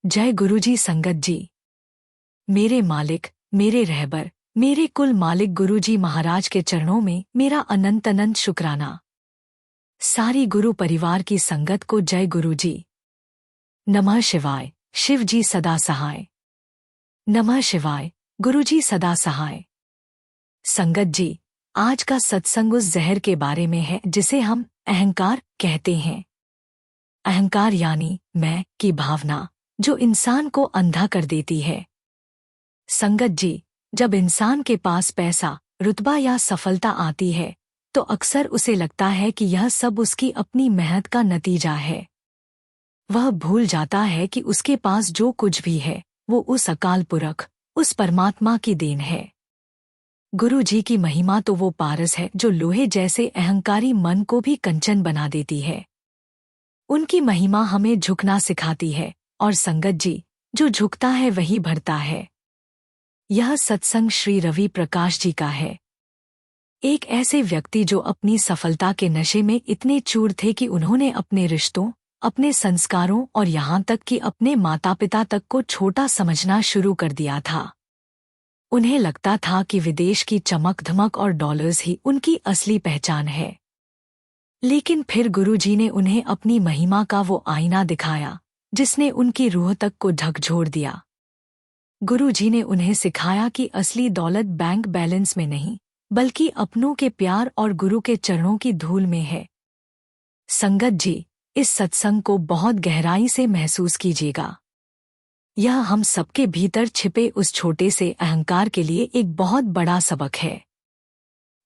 जय गुरुजी संगत जी। मेरे मालिक, मेरे रहबर, मेरे कुल मालिक गुरुजी महाराज के चरणों में मेरा अनंत अनंत शुक्राना। सारी गुरु परिवार की संगत को जय गुरुजी। नमः शिवाय। शिव जी सदा सहाय। नमः शिवाय। गुरुजी सदा सहाय। संगत जी, आज का सत्संग उस जहर के बारे में है जिसे हम अहंकार कहते हैं। अहंकार यानी मैं की भावना, जो इंसान को अंधा कर देती है। संगत जी, जब इंसान के पास पैसा, रुतबा या सफलता आती है तो अक्सर उसे लगता है कि यह सब उसकी अपनी मेहनत का नतीजा है। वह भूल जाता है कि उसके पास जो कुछ भी है वो उस अकाल पुरख, उस परमात्मा की देन है। गुरु जी की महिमा तो वो पारस है जो लोहे जैसे अहंकारी मन को भी कंचन बना देती है। उनकी महिमा हमें झुकना सिखाती है, और संगत जी, जो झुकता है वही बढ़ता है। यह सत्संग श्री रवि प्रकाश जी का है। एक ऐसे व्यक्ति जो अपनी सफलता के नशे में इतने चूर थे कि उन्होंने अपने रिश्तों, अपने संस्कारों और यहाँ तक कि अपने माता पिता तक को छोटा समझना शुरू कर दिया था। उन्हें लगता था कि विदेश की चमक धमक और डॉलर्स ही उनकी असली पहचान है। लेकिन फिर गुरु जी ने उन्हें अपनी महिमा का वो आईना दिखाया जिसने उनकी रूह तक को झकझोर दिया। गुरु जी ने उन्हें सिखाया कि असली दौलत बैंक बैलेंस में नहीं, बल्कि अपनों के प्यार और गुरु के चरणों की धूल में है। संगत जी, इस सत्संग को बहुत गहराई से महसूस कीजिएगा। यह हम सबके भीतर छिपे उस छोटे से अहंकार के लिए एक बहुत बड़ा सबक है।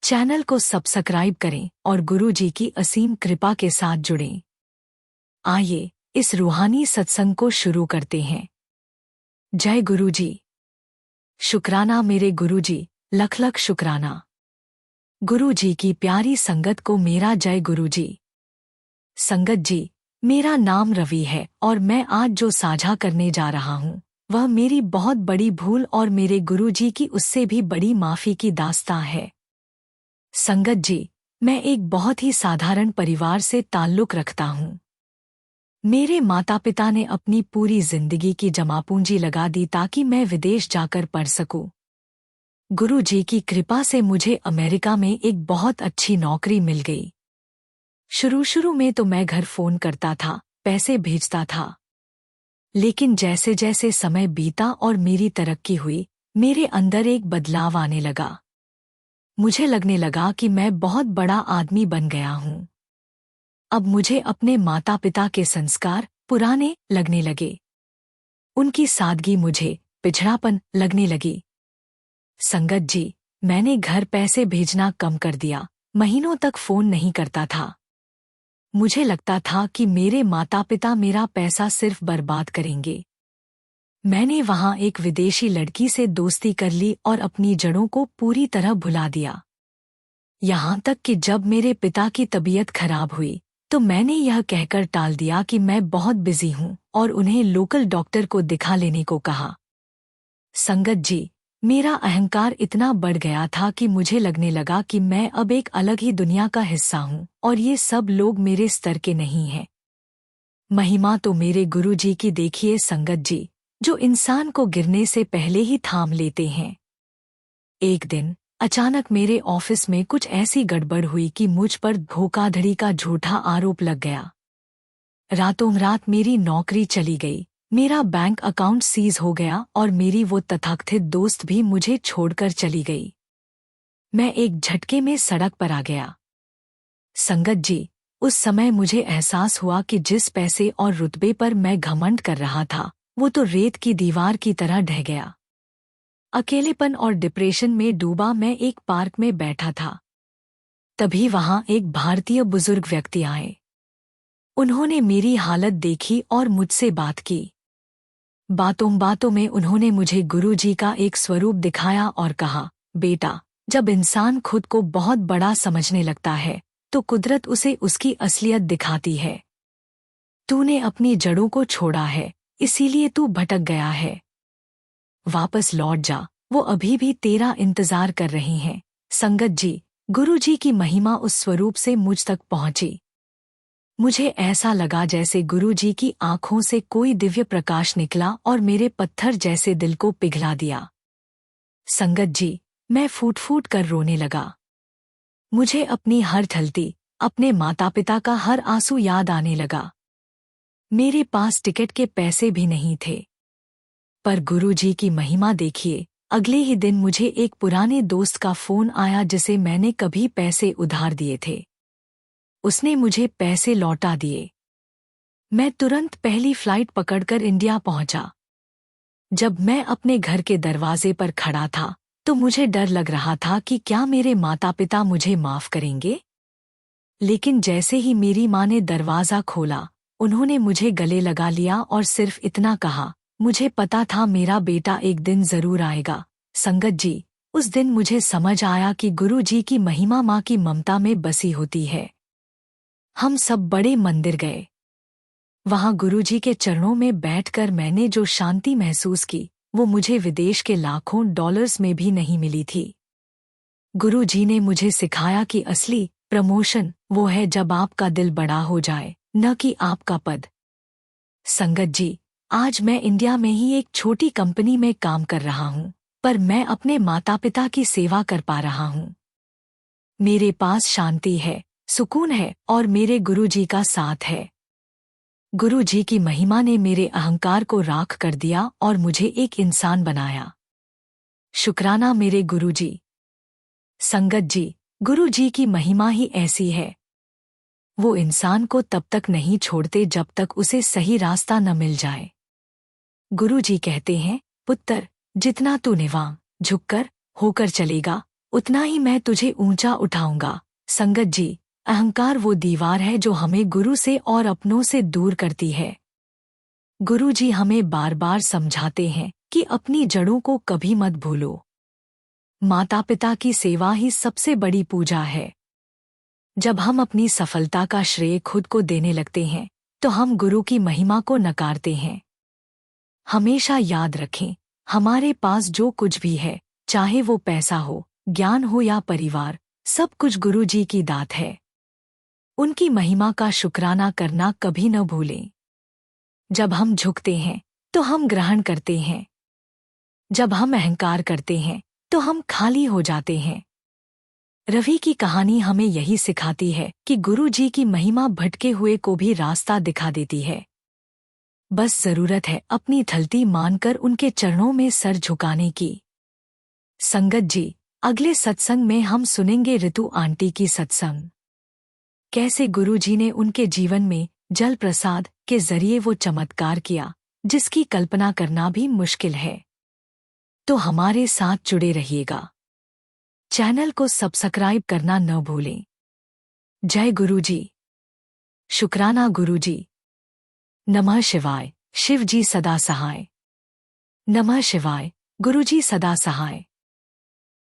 चैनल को सब्सक्राइब करें और गुरु जी की असीम कृपा के साथ जुड़ें। आइए इस रूहानी सत्संग को शुरू करते हैं। जय गुरु जी। शुक्राना मेरे गुरु जी, लख लख शुक्राना। गुरु जी की प्यारी संगत को मेरा जय गुरु जी। संगत जी, मेरा नाम रवि है और मैं आज जो साझा करने जा रहा हूँ वह मेरी बहुत बड़ी भूल और मेरे गुरु जी की उससे भी बड़ी माफी की दास्तां है। संगत जी, मैं एक बहुत ही साधारण परिवार से ताल्लुक रखता हूँ। मेरे माता पिता ने अपनी पूरी जिंदगी की जमापूंजी लगा दी ताकि मैं विदेश जाकर पढ़ सकूं। गुरु जी की कृपा से मुझे अमेरिका में एक बहुत अच्छी नौकरी मिल गई। शुरू में तो मैं घर फोन करता था, पैसे भेजता था। लेकिन जैसे जैसे समय बीता और मेरी तरक्की हुई, मेरे अंदर एक बदलाव आने लगा। मुझे लगने लगा कि मैं बहुत बड़ा आदमी बन गया हूँ। अब मुझे अपने माता पिता के संस्कार पुराने लगने लगे। उनकी सादगी मुझे पिछड़ापन लगने लगी। संगत जी, मैंने घर पैसे भेजना कम कर दिया, महीनों तक फोन नहीं करता था। मुझे लगता था कि मेरे माता पिता मेरा पैसा सिर्फ बर्बाद करेंगे। मैंने वहां एक विदेशी लड़की से दोस्ती कर ली और अपनी जड़ों को पूरी तरह भुला दिया। यहाँ तक कि जब मेरे पिता की तबीयत खराब हुई तो मैंने यह कहकर टाल दिया कि मैं बहुत बिजी हूँ और उन्हें लोकल डॉक्टर को दिखा लेने को कहा। संगत जी, मेरा अहंकार इतना बढ़ गया था कि मुझे लगने लगा कि मैं अब एक अलग ही दुनिया का हिस्सा हूँ और ये सब लोग मेरे स्तर के नहीं हैं। महिमा तो मेरे गुरु जी की देखिए संगत जी, जो इंसान को गिरने से पहले ही थाम लेते हैं। एक दिन अचानक मेरे ऑफिस में कुछ ऐसी गड़बड़ हुई कि मुझ पर धोखाधड़ी का झूठा आरोप लग गया। रातों रात मेरी नौकरी चली गई, मेरा बैंक अकाउंट सीज हो गया और मेरी वो तथाकथित दोस्त भी मुझे छोड़कर चली गई। मैं एक झटके में सड़क पर आ गया। संगत जी, उस समय मुझे एहसास हुआ कि जिस पैसे और रुतबे पर मैं घमंड कर रहा था वो तो रेत की दीवार की तरह ढह गया। अकेलेपन और डिप्रेशन में डूबा मैं एक पार्क में बैठा था। तभी वहां एक भारतीय बुजुर्ग व्यक्ति आए। उन्होंने मेरी हालत देखी और मुझसे बात की। बातों बातों में उन्होंने मुझे गुरु जी का एक स्वरूप दिखाया और कहा, बेटा, जब इंसान खुद को बहुत बड़ा समझने लगता है तो कुदरत उसे उसकी असलियत दिखाती है। तूने अपनी जड़ों को छोड़ा है, इसीलिए तू भटक गया है। वापस लौट जा, वो अभी भी तेरा इंतजार कर रही हैं। संगत जी, गुरु जी की महिमा उस स्वरूप से मुझ तक पहुंची। मुझे ऐसा लगा जैसे गुरुजी की आंखों से कोई दिव्य प्रकाश निकला और मेरे पत्थर जैसे दिल को पिघला दिया। संगत जी, मैं फूट फूट कर रोने लगा। मुझे अपनी हर ढलती, अपने माता पिता का हर आंसू याद आने लगा। मेरे पास टिकट के पैसे भी नहीं थे। पर गुरुजी की महिमा देखिए, अगले ही दिन मुझे एक पुराने दोस्त का फोन आया जिसे मैंने कभी पैसे उधार दिए थे। उसने मुझे पैसे लौटा दिए। मैं तुरंत पहली फ्लाइट पकड़कर इंडिया पहुंचा। जब मैं अपने घर के दरवाजे पर खड़ा था तो मुझे डर लग रहा था कि क्या मेरे माता पिता मुझे माफ करेंगे। लेकिन जैसे ही मेरी माँ ने दरवाज़ा खोला, उन्होंने मुझे गले लगा लिया और सिर्फ इतना कहा, मुझे पता था मेरा बेटा एक दिन जरूर आएगा। संगत जी, उस दिन मुझे समझ आया कि गुरुजी की महिमा माँ की ममता में बसी होती है। हम सब बड़े मंदिर गए। वहां गुरुजी के चरणों में बैठकर मैंने जो शांति महसूस की, वो मुझे विदेश के लाखों डॉलर्स में भी नहीं मिली थी। गुरुजी ने मुझे सिखाया कि असली प्रमोशन वो है जब आपका दिल बड़ा हो जाए, न कि आपका पद। संगत जी, आज मैं इंडिया में ही एक छोटी कंपनी में काम कर रहा हूँ, पर मैं अपने माता पिता की सेवा कर पा रहा हूँ। मेरे पास शांति है, सुकून है और मेरे गुरुजी का साथ है। गुरुजी की महिमा ने मेरे अहंकार को राख कर दिया और मुझे एक इंसान बनाया। शुक्राना मेरे गुरुजी। संगत जी, गुरुजी की महिमा ही ऐसी है। वो इंसान को तब तक नहीं छोड़ते जब तक उसे सही रास्ता न मिल जाए। गुरुजी कहते हैं, पुत्र, जितना तू निवांग झुककर होकर चलेगा, उतना ही मैं तुझे ऊंचा उठाऊंगा। संगत जी, अहंकार वो दीवार है जो हमें गुरु से और अपनों से दूर करती है। गुरुजी हमें बार बार समझाते हैं कि अपनी जड़ों को कभी मत भूलो। माता पिता की सेवा ही सबसे बड़ी पूजा है। जब हम अपनी सफलता का श्रेय खुद को देने लगते हैं तो हम गुरु की महिमा को नकारते हैं। हमेशा याद रखें, हमारे पास जो कुछ भी है, चाहे वो पैसा हो, ज्ञान हो या परिवार, सब कुछ गुरु जी की दात है। उनकी महिमा का शुक्राना करना कभी न भूलें। जब हम झुकते हैं तो हम ग्रहण करते हैं। जब हम अहंकार करते हैं तो हम खाली हो जाते हैं। रवि की कहानी हमें यही सिखाती है कि गुरु जी की महिमा भटके हुए को भी रास्ता दिखा देती है। बस जरूरत है अपनी ढलती मानकर उनके चरणों में सर झुकाने की। संगत जी, अगले सत्संग में हम सुनेंगे रितु आंटी की सत्संग। कैसे गुरु जी ने उनके जीवन में जल प्रसाद के जरिए वो चमत्कार किया जिसकी कल्पना करना भी मुश्किल है। तो हमारे साथ जुड़े रहिएगा। चैनल को सब्सक्राइब करना न भूलें। जय गुरुजी। शुक्राना गुरुजी। नमः शिवाय, शिव जी सदा सहाय। नमः शिवाय, गुरुजी सदा सहाय।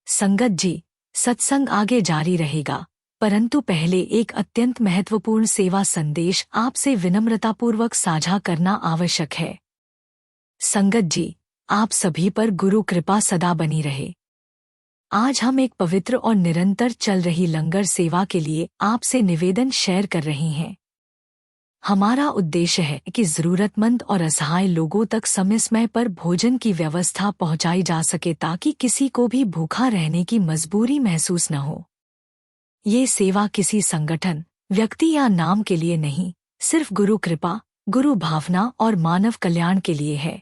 संगत जी, सत्संग आगे जारी रहेगा, परंतु पहले एक अत्यंत महत्वपूर्ण सेवा संदेश आपसे विनम्रतापूर्वक साझा करना आवश्यक है। संगत जी, आप सभी पर गुरु कृपा सदा बनी रहे। आज हम एक पवित्र और निरंतर चल रही लंगर सेवा के लिए आपसे निवेदन शेयर कर रहे हैं। हमारा उद्देश्य है कि जरूरतमंद और असहाय लोगों तक समय समय पर भोजन की व्यवस्था पहुंचाई जा सके ताकि किसी को भी भूखा रहने की मजबूरी महसूस न हो। ये सेवा किसी संगठन, व्यक्ति या नाम के लिए नहीं, सिर्फ गुरु कृपा, गुरु भावना और मानव कल्याण के लिए है।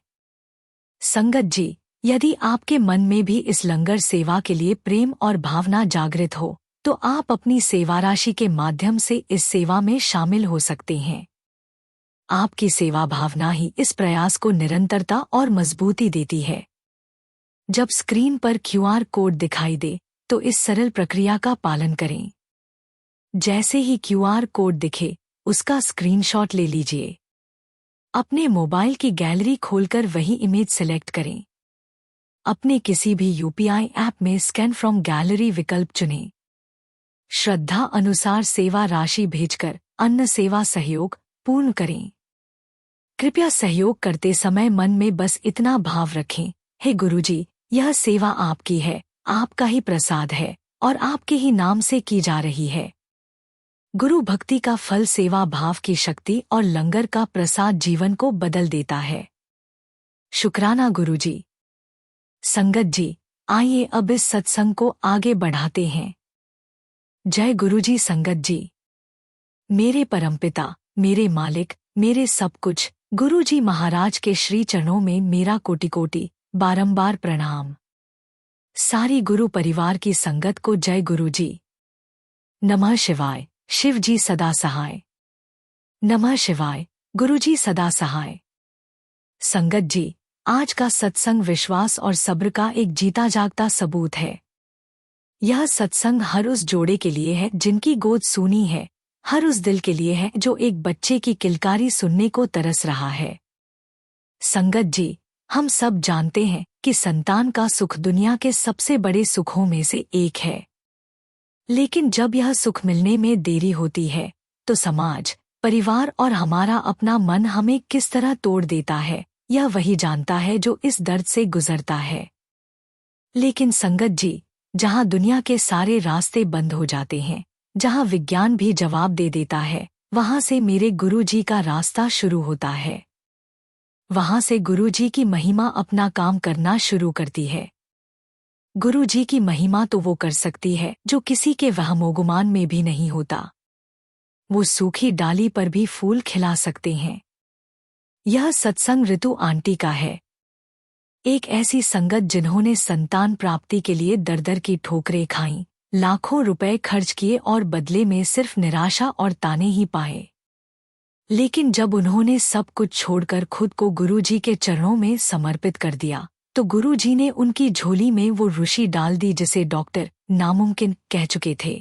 संगत जी, यदि आपके मन में भी इस लंगर सेवा के लिए प्रेम और भावना जागृत हो, तो आप अपनी सेवा राशि के माध्यम से इस सेवा में शामिल हो सकते हैं। आपकी सेवा भावना ही इस प्रयास को निरंतरता और मजबूती देती है। जब स्क्रीन पर QR कोड दिखाई दे, तो इस सरल प्रक्रिया का पालन करें। जैसे ही QR कोड दिखे, उसका स्क्रीनशॉट ले लीजिए। अपने मोबाइल की गैलरी खोलकर वही इमेज सेलेक्ट करें। अपने किसी भी UPI ऐप में स्कैन फ्रॉम गैलरी विकल्प चुनें। श्रद्धा अनुसार सेवा राशि भेजकर अन्न सेवा सहयोग पूर्ण करें। कृपया सहयोग करते समय मन में बस इतना भाव रखें, हे गुरुजी, यह सेवा आपकी है, आपका ही प्रसाद है और आपके ही नाम से की जा रही है। गुरु भक्ति का फल सेवा भाव की शक्ति और लंगर का प्रसाद जीवन को बदल देता है। शुक्राना गुरुजी। संगत जी, आइए अब इस सत्संग को आगे बढ़ाते हैं। जय गुरुजी। संगत जी, मेरे परमपिता, मेरे मालिक, मेरे सब कुछ गुरुजी महाराज के श्री चरणों में मेरा कोटि कोटि बारंबार प्रणाम। सारी गुरु परिवार की संगत को जय गुरुजी। नमः शिवाय। शिव जी सदा सहाय। नमः शिवाय। गुरुजी सदा सहाय। संगत जी, आज का सत्संग विश्वास और सब्र का एक जीता जागता सबूत है। यह सत्संग हर उस जोड़े के लिए है जिनकी गोद सूनी है, हर उस दिल के लिए है जो एक बच्चे की किलकारी सुनने को तरस रहा है। संगत जी, हम सब जानते हैं कि संतान का सुख दुनिया के सबसे बड़े सुखों में से एक है। लेकिन जब यह सुख मिलने में देरी होती है तो समाज, परिवार और हमारा अपना मन हमें किस तरह तोड़ देता है, यह वही जानता है जो इस दर्द से गुजरता है। लेकिन संगत जी, जहां दुनिया के सारे रास्ते बंद हो जाते हैं, जहां विज्ञान भी जवाब दे देता है, वहां से मेरे गुरुजी का रास्ता शुरू होता है। वहां से गुरुजी की महिमा अपना काम करना शुरू करती है। गुरुजी की महिमा तो वो कर सकती है जो किसी के वहमोगुमान में भी नहीं होता। वो सूखी डाली पर भी फूल खिला सकते हैं। यह सत्संग ऋतु आंटी का है। एक ऐसी संगत जिन्होंने संतान प्राप्ति के लिए दर दर की ठोकरें खाईं, लाखों रुपए खर्च किए और बदले में सिर्फ निराशा और ताने ही पाए। लेकिन जब उन्होंने सब कुछ छोड़कर खुद को गुरुजी के चरणों में समर्पित कर दिया, तो गुरुजी ने उनकी झोली में वो रुशि डाल दी जिसे डॉक्टर नामुमकिन कह चुके थे।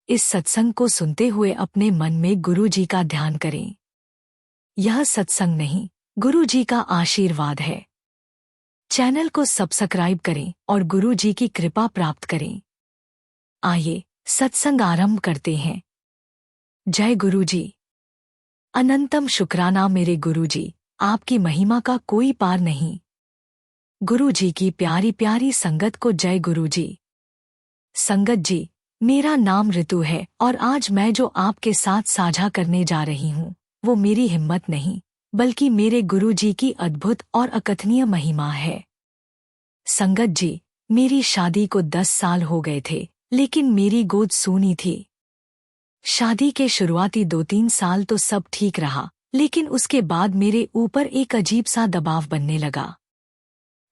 इस सत्संग को सुनते हुए अपने मन में गुरुजी का ध्यान करें। यह सत्संग नहीं, गुरुजी का आशीर्वाद है। चैनल को सब्सक्राइब करें और गुरुजी की कृपा प्राप्त करें। आइए सत्संग आरंभ करते हैं। जय गुरुजी। अनंतम शुक्राना मेरे गुरुजी, आपकी महिमा का कोई पार नहीं। गुरुजी की प्यारी प्यारी संगत को जय गुरुजी। संगत जी, मेरा नाम ऋतु है और आज मैं जो आपके साथ साझा करने जा रही हूँ वो मेरी हिम्मत नहीं, बल्कि मेरे गुरुजी की अद्भुत और अकथनीय महिमा है। संगत जी, मेरी शादी को 10 साल हो गए थे, लेकिन मेरी गोद सूनी थी। शादी के शुरुआती 2-3 साल तो सब ठीक रहा, लेकिन उसके बाद मेरे ऊपर एक अजीब सा दबाव बनने लगा।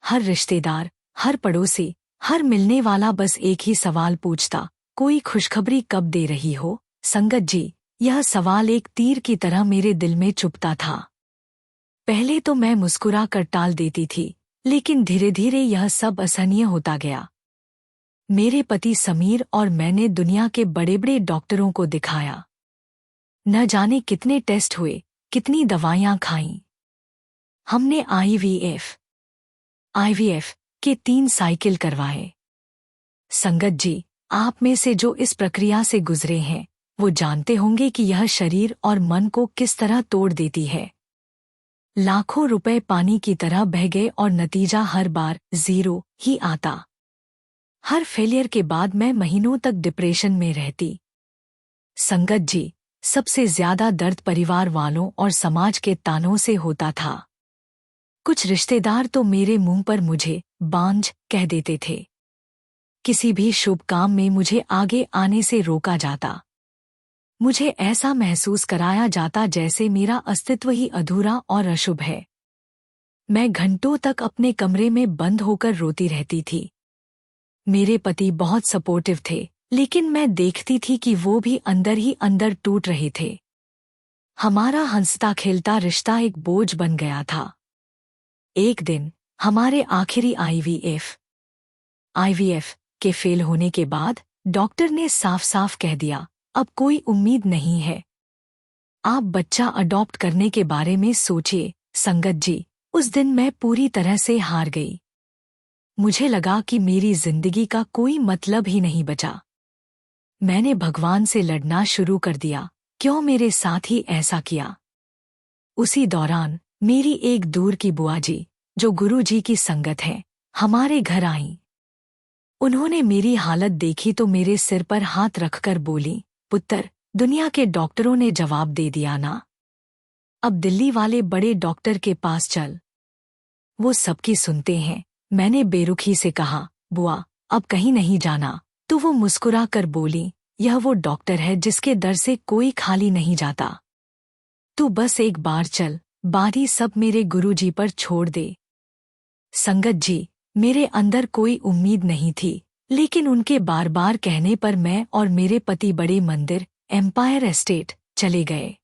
हर रिश्तेदार, हर पड़ोसी, हर मिलने वाला बस एक ही सवाल पूछता, कोई खुशखबरी कब दे रही हो? संगत जी, यह सवाल एक तीर की तरह मेरे दिल में चुभता था। पहले तो मैं मुस्कुरा कर टाल देती थी, लेकिन धीरे धीरे यह सब असहनीय होता गया। मेरे पति समीर और मैंने दुनिया के बड़े बड़े डॉक्टरों को दिखाया। न जाने कितने टेस्ट हुए, कितनी दवाइयां खाईं। हमने आईवीएफ के 3 साइकिल करवाए। संगत जी, आप में से जो इस प्रक्रिया से गुजरे हैं वो जानते होंगे कि यह शरीर और मन को किस तरह तोड़ देती है। लाखों रुपए पानी की तरह बह गए और नतीजा हर बार 0 ही आता। हर फेलियर के बाद मैं महीनों तक डिप्रेशन में रहती। संगत जी, सबसे ज्यादा दर्द परिवार वालों और समाज के तानों से होता था। कुछ रिश्तेदार तो मेरे मुंह पर मुझे बांझ कह देते थे। किसी भी शुभ काम में मुझे आगे आने से रोका जाता। मुझे ऐसा महसूस कराया जाता जैसे मेरा अस्तित्व ही अधूरा और अशुभ है। मैं घंटों तक अपने कमरे में बंद होकर रोती रहती थी। मेरे पति बहुत सपोर्टिव थे, लेकिन मैं देखती थी कि वो भी अंदर ही अंदर टूट रहे थे। हमारा हंसता खेलता रिश्ता एक बोझ बन गया था। एक दिन हमारे आखिरी आईवीएफ के फेल होने के बाद डॉक्टर ने साफ साफ कह दिया, अब कोई उम्मीद नहीं है। आप बच्चा अडॉप्ट करने के बारे में सोचिए। संगत जी, उस दिन मैं पूरी तरह से हार गई। मुझे लगा कि मेरी जिंदगी का कोई मतलब ही नहीं बचा। मैंने भगवान से लड़ना शुरू कर दिया, क्यों मेरे साथ ही ऐसा किया। उसी दौरान मेरी एक दूर की बुआ जी, जो गुरुजी की संगत है, हमारे घर आईं। उन्होंने मेरी हालत देखी तो मेरे सिर पर हाथ रखकर बोली, पुत्र, दुनिया के डॉक्टरों ने जवाब दे दिया ना। अब दिल्ली वाले बड़े डॉक्टर के पास चल, वो सबकी सुनते हैं। मैंने बेरुखी से कहा, बुआ अब कहीं नहीं जाना। तो वो मुस्कुरा कर बोली, यह वो डॉक्टर है जिसके दर से कोई खाली नहीं जाता। तू बस एक बार चल, बाकी सब मेरे गुरुजी पर छोड़ दे। संगत जी, मेरे अंदर कोई उम्मीद नहीं थी, लेकिन उनके बार बार कहने पर मैं और मेरे पति बड़े मंदिर एम्पायर एस्टेट चले गए।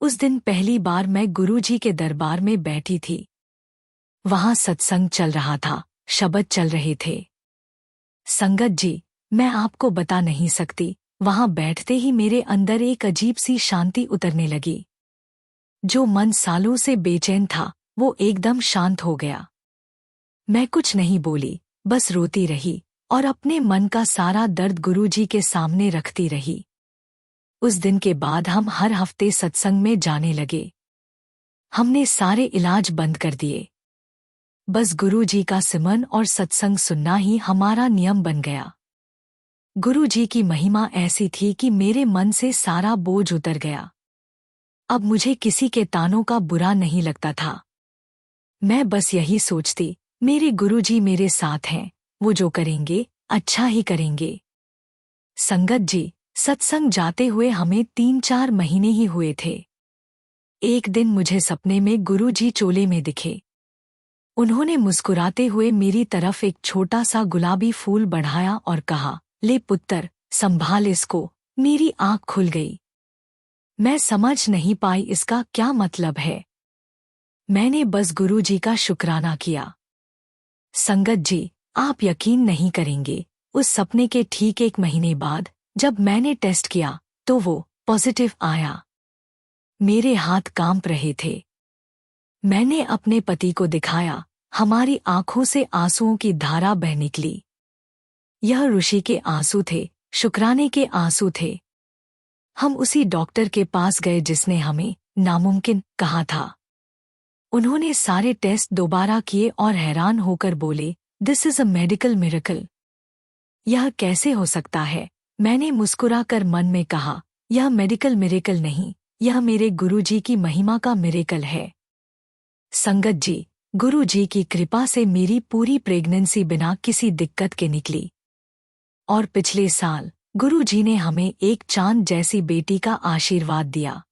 उस दिन पहली बार मैं गुरुजी के दरबार में बैठी थी। वहां सत्संग चल रहा था, शब्द चल रहे थे। संगत जी, मैं आपको बता नहीं सकती, वहां बैठते ही मेरे अंदर एक अजीब सी शांति उतरने लगी। जो मन सालों से बेचैन था वो एकदम शांत हो गया। मैं कुछ नहीं बोली, बस रोती रही और अपने मन का सारा दर्द गुरुजी के सामने रखती रही। उस दिन के बाद हम हर हफ्ते सत्संग में जाने लगे। हमने सारे इलाज बंद कर दिए। बस गुरुजी का सिमरन और सत्संग सुनना ही हमारा नियम बन गया। गुरुजी की महिमा ऐसी थी कि मेरे मन से सारा बोझ उतर गया। अब मुझे किसी के तानों का बुरा नहीं लगता था। मैं बस यही सोचती, मेरे गुरुजी मेरे साथ हैं, वो जो करेंगे अच्छा ही करेंगे। संगत जी, सत्संग जाते हुए हमें 3-4 महीने ही हुए थे। एक दिन मुझे सपने में गुरुजी चोले में दिखे। उन्होंने मुस्कुराते हुए मेरी तरफ एक छोटा सा गुलाबी फूल बढ़ाया और कहा, ले पुत्र, संभाल इसको। मेरी आंख खुल गई। मैं समझ नहीं पाई इसका क्या मतलब है। मैंने बस गुरुजी का शुक्राना किया। संगत जी, आप यकीन नहीं करेंगे, उस सपने के ठीक 1 महीने बाद जब मैंने टेस्ट किया तो वो पॉजिटिव आया। मेरे हाथ कांप रहे थे। मैंने अपने पति को दिखाया, हमारी आंखों से आंसुओं की धारा बह निकली। यह ऋषि के आंसू थे, शुक्राने के आंसू थे। हम उसी डॉक्टर के पास गए जिसने हमें नामुमकिन कहा था। उन्होंने सारे टेस्ट दोबारा किए और हैरान होकर बोले, this is a medical miracle. यह कैसे हो सकता है? मैंने मुस्कुराकर मन में कहा, यह मेडिकल मिरेकल नहीं, यह मेरे गुरुजी की महिमा का मिरेकल है। संगत जी, गुरुजी की कृपा से मेरी पूरी प्रेगनेंसी बिना किसी दिक्कत के निकली। और पिछले साल गुरुजी ने हमें एक चांद जैसी बेटी का आशीर्वाद दिया।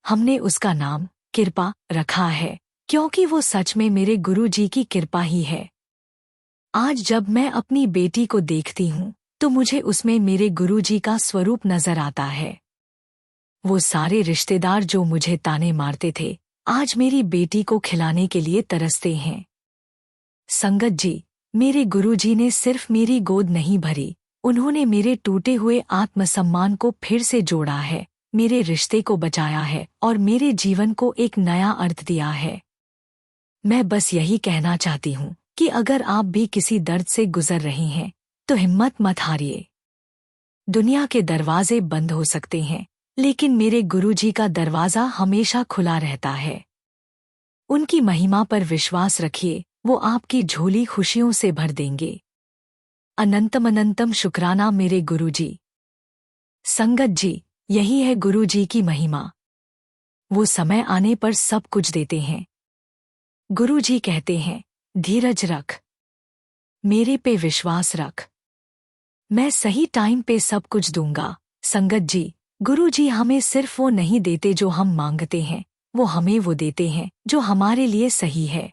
हमने उसका नाम कृपा रखा है, क्योंकि वो सच में मेरे गुरुजी की कृपा ही है। आज जब मैं अपनी बेटी को देखती हूँ तो मुझे उसमें मेरे गुरुजी का स्वरूप नजर आता है। वो सारे रिश्तेदार जो मुझे ताने मारते थे, आज मेरी बेटी को खिलाने के लिए तरसते हैं। संगत जी, मेरे गुरुजी ने सिर्फ मेरी गोद नहीं भरी, उन्होंने मेरे टूटे हुए आत्मसम्मान को फिर से जोड़ा है, मेरे रिश्ते को बचाया है और मेरे जीवन को एक नया अर्थ दिया है। मैं बस यही कहना चाहती हूँ कि अगर आप भी किसी दर्द से गुजर रही हैं तो हिम्मत मत हारिए। दुनिया के दरवाजे बंद हो सकते हैं, लेकिन मेरे गुरुजी का दरवाजा हमेशा खुला रहता है। उनकी महिमा पर विश्वास रखिए, वो आपकी झोली खुशियों से भर देंगे। अनंतम अनंतम शुक्राना मेरे गुरुजी। संगत जी, यही है गुरुजी की महिमा। वो समय आने पर सब कुछ देते हैं। गुरुजी कहते हैं, धीरज रख, मेरे पे विश्वास रख, मैं सही टाइम पे सब कुछ दूंगा। संगत जी, गुरुजी हमें सिर्फ वो नहीं देते जो हम मांगते हैं, वो हमें वो देते हैं जो हमारे लिए सही है।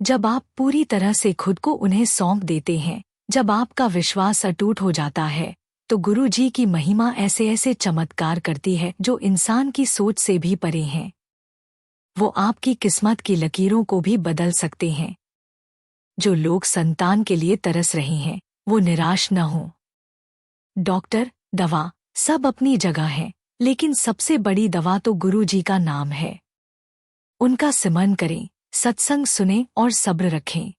जब आप पूरी तरह से खुद को उन्हें सौंप देते हैं, जब आपका विश्वास अटूट हो जाता है, तो गुरुजी की महिमा ऐसे ऐसे चमत्कार करती है जो इंसान की सोच से भी परे हैं। वो आपकी किस्मत की लकीरों को भी बदल सकते हैं। जो लोग संतान के लिए तरस रहे हैं, वो निराश न हो। डॉक्टर, दवा सब अपनी जगह है, लेकिन सबसे बड़ी दवा तो गुरुजी का नाम है। उनका सिमरन करें, सत्संग सुनें और सब्र रखें।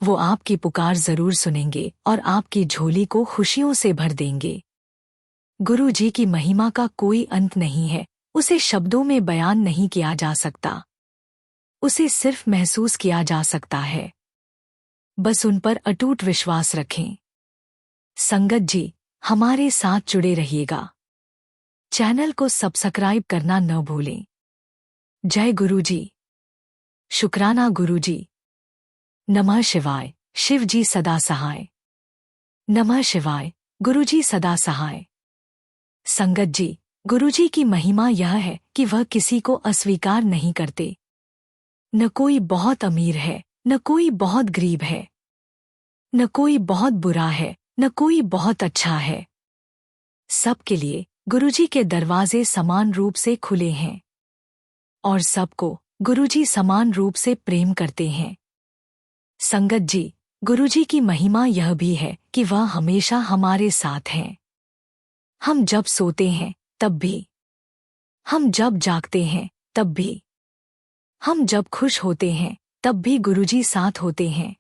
वो आपकी पुकार जरूर सुनेंगे और आपकी झोली को खुशियों से भर देंगे। गुरुजी की महिमा का कोई अंत नहीं है, उसे शब्दों में बयान नहीं किया जा सकता, उसे सिर्फ महसूस किया जा सकता है। बस उन पर अटूट विश्वास रखें। संगत जी, हमारे साथ जुड़े रहिएगा। चैनल को सब्सक्राइब करना न भूलें। जय गुरुजी। शुक्राना गुरुजी। नमः शिवाय। शिव जी सदा सहाय। नमः शिवाय। गुरुजी सदा सहाय। संगत जी, गुरुजी की महिमा यह है कि वह किसी को अस्वीकार नहीं करते। न कोई बहुत अमीर है, न कोई बहुत गरीब है, न कोई बहुत बुरा है, न कोई बहुत अच्छा है। सबके लिए गुरुजी के दरवाजे समान रूप से खुले हैं और सबको गुरुजी समान रूप से प्रेम करते हैं। संगत जी, गुरुजी की महिमा यह भी है कि वह हमेशा हमारे साथ हैं। हम जब सोते हैं तब भी, हम जब जागते हैं तब भी, हम जब खुश होते हैं तब भी गुरुजी साथ होते हैं,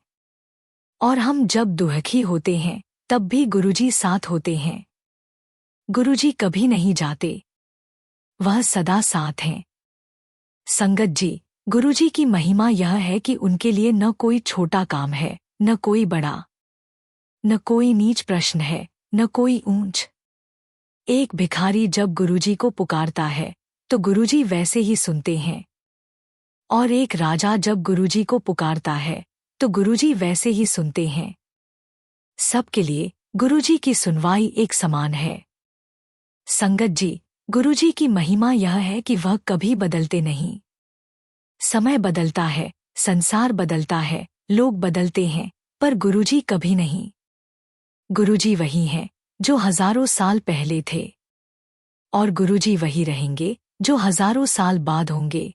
और हम जब दुखी होते हैं तब भी गुरुजी साथ होते हैं। गुरुजी कभी नहीं जाते, वह सदा साथ हैं। संगत जी, गुरुजी की महिमा यह है कि उनके लिए न कोई छोटा काम है, न कोई बड़ा, न कोई नीच प्रश्न है, न कोई ऊंच। एक भिखारी जब गुरुजी को पुकारता है तो गुरुजी वैसे ही सुनते हैं, और एक राजा जब गुरुजी को पुकारता है तो गुरुजी वैसे ही सुनते हैं। सबके लिए गुरुजी की सुनवाई एक समान है। संगत जी, गुरुजी की महिमा यह है कि वह कभी बदलते नहीं। समय बदलता है, संसार बदलता है, लोग बदलते हैं, पर गुरुजी कभी नहीं। गुरुजी वही हैं जो हजारों साल पहले थे, और गुरुजी वही रहेंगे जो हजारों साल बाद होंगे।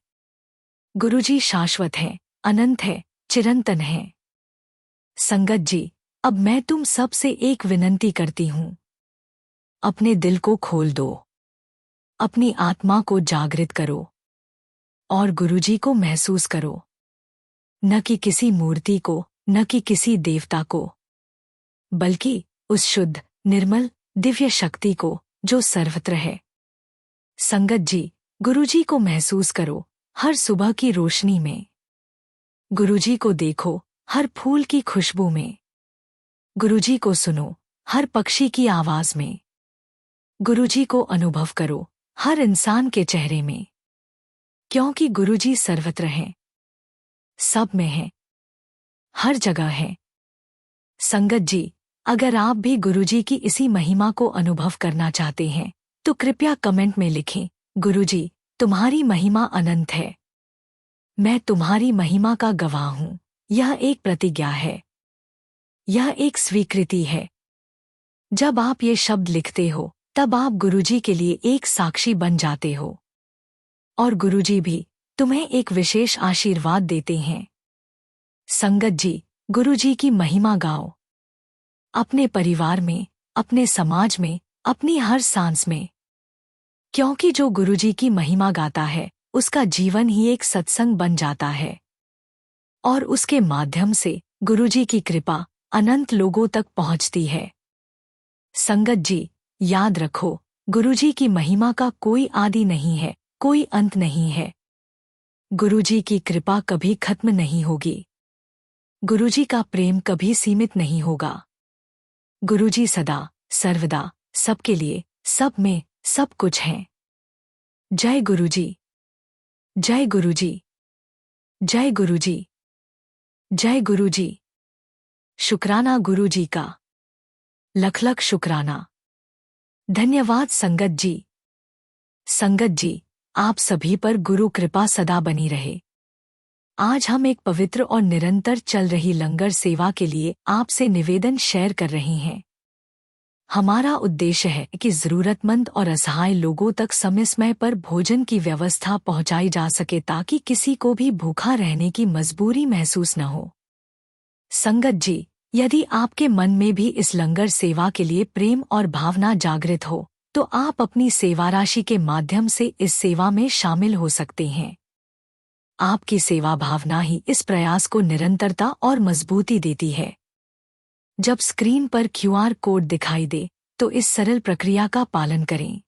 गुरुजी शाश्वत हैं, अनंत है, चिरंतन हैं। संगत जी, अब मैं तुम सब से एक विनती करती हूँ। अपने दिल को खोल दो, अपनी आत्मा को जागृत करो और गुरुजी को महसूस करो। न कि किसी मूर्ति को, न कि किसी देवता को, बल्कि उस शुद्ध, निर्मल, दिव्य शक्ति को जो सर्वत्र है। संगत जी, गुरुजी को महसूस करो हर सुबह की रोशनी में। गुरुजी को देखो हर फूल की खुशबू में। गुरुजी को सुनो हर पक्षी की आवाज में। गुरुजी को अनुभव करो हर इंसान के चेहरे में, क्योंकि गुरुजी सर्वत्र हैं, सब में हैं, हर जगह हैं। संगत जी, अगर आप भी गुरुजी की इसी महिमा को अनुभव करना चाहते हैं तो कृपया कमेंट में लिखें, गुरुजी, तुम्हारी महिमा अनंत है। मैं तुम्हारी महिमा का गवाह हूँ। यह एक प्रतिज्ञा है, यह एक स्वीकृति है। जब आप ये शब्द लिखते हो तब आप गुरुजी के लिए एक साक्षी बन जाते हो, और गुरुजी भी तुम्हें एक विशेष आशीर्वाद देते हैं। संगत जी, गुरुजी की महिमा गाओ, अपने परिवार में, अपने समाज में, अपनी हर सांस में, क्योंकि जो गुरुजी की महिमा गाता है उसका जीवन ही एक सत्संग बन जाता है, और उसके माध्यम से गुरुजी की कृपा अनंत लोगों तक पहुंचती है। संगत जी, याद रखो, गुरुजी की महिमा का कोई आदि नहीं है, कोई अंत नहीं है। गुरुजी की कृपा कभी खत्म नहीं होगी। गुरुजी का प्रेम कभी सीमित नहीं होगा। गुरुजी सदा, सर्वदा, सबके लिए, सब में, सब कुछ हैं। जय गुरुजी। जय गुरुजी। जय गुरुजी। जय गुरुजी। शुक्राना गुरुजी का, लख लख शुक्राना। धन्यवाद संगत जी। संगत जी, आप सभी पर गुरु कृपा सदा बनी रहे। आज हम एक पवित्र और निरंतर चल रही लंगर सेवा के लिए आपसे निवेदन शेयर कर रहे हैं। हमारा उद्देश्य है कि जरूरतमंद और असहाय लोगों तक समय समय पर भोजन की व्यवस्था पहुंचाई जा सके, ताकि किसी को भी भूखा रहने की मजबूरी महसूस न हो। संगत जी, यदि आपके मन में भी इस लंगर सेवा के लिए प्रेम और भावना जागृत हो तो आप अपनी सेवा राशि के माध्यम से इस सेवा में शामिल हो सकते हैं। आपकी सेवा भावना ही इस प्रयास को निरंतरता और मजबूती देती है। जब स्क्रीन पर क्यूआर कोड दिखाई दे तो इस सरल प्रक्रिया का पालन करें।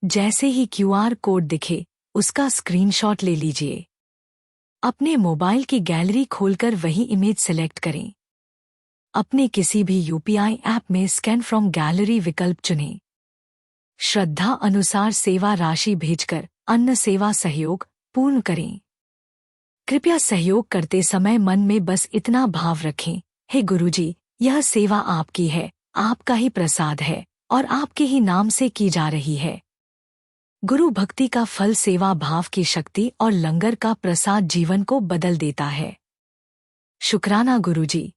जैसे ही क्यूआर कोड दिखे उसका स्क्रीनशॉट ले लीजिए। अपने मोबाइल की गैलरी खोलकर वही इमेज सेलेक्ट करें। अपने किसी भी यूपीआई ऐप में स्कैन फ्रॉम गैलरी विकल्प चुनें। श्रद्धा अनुसार सेवा राशि भेजकर अन्न सेवा सहयोग पूर्ण करें। कृपया सहयोग करते समय मन में बस इतना भाव रखें, हे गुरुजी, यह सेवा आपकी है, आपका ही प्रसाद है और आपके ही नाम से की जा रही है। गुरु भक्ति का फल सेवा भाव की शक्ति और लंगर का प्रसाद जीवन को बदल देता है। शुक्राना गुरुजी।